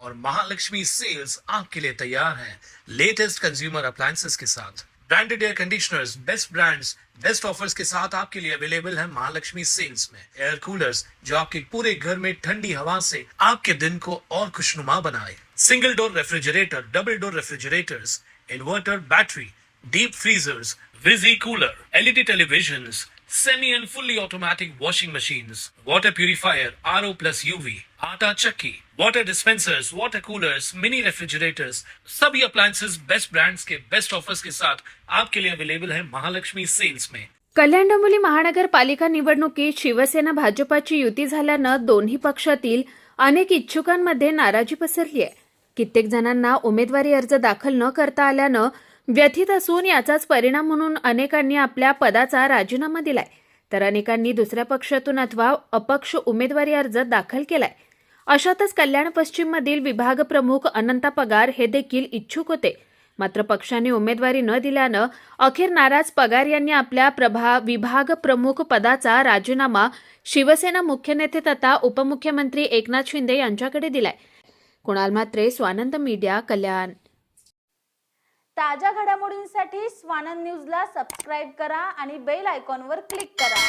और महालक्ष्मी सेल्स आपके लिए तैयार है लेटेस्ट कंज्यूमर अप्लायंसेस के साथ। Branded air conditioners, best brands, best offers के साथ आपके लिए अवेलेबल है महालक्ष्मी सेल्स में। एयर कूलर्स जो आपके पूरे घर में ठंडी हवा से आपके दिन को और खुशनुमा बनाए। Single door refrigerator, double door refrigerators, inverter battery, deep freezers, विजी cooler, LED televisions, semi and fully automatic washing machines, water purifier, RO plus UV, आटा चक्की, water dispensers, water coolers, mini refrigerators, सभी अप्लायंसेस बेस्ट ब्रांड्स के best offers के साथ आपके लिए available है महालक्ष्मी सेल्स में। कल्याण डोंबिवली महानगरपालिका निवडणुकीत शिवसेना भाजपाची युती झाल्यानं दोन्ही पक्षातील अनेक इच्छुकांमध्ये नाराजी पसरली आहे। कित्येक जणांना उमेदवारी अर्ज दाखल न करता आल्यानं व्यथित असून याचाच परिणाम म्हणून अनेकांनी आपल्या पदाचा राजीनामा दिलाय, तर अनेकांनी दुसऱ्या पक्षातून अथवा अपक्ष उमेदवारी अर्ज दाखल केलाय। अशातच कल्याण पश्चिममधील विभाग प्रमुख अनंता पगार हे देखील इच्छुक होते, मात्र पक्षाने उमेदवारी न दिल्यानं अखेर नाराज पगार यांनी आपल्या विभाग प्रमुख पदाचा राजीनामा शिवसेना मुख्य नेते तथा उपमुख्यमंत्री एकनाथ शिंदे यांच्याकडे दिलाय। कुणाल म्हात्रे, स्वानंद मीडिया, कल्याण। ताज्या घडामोडींसाठी स्वानंद न्यूजला सबस्क्राइब करा आणि बेल आयकॉनवर क्लिक करा।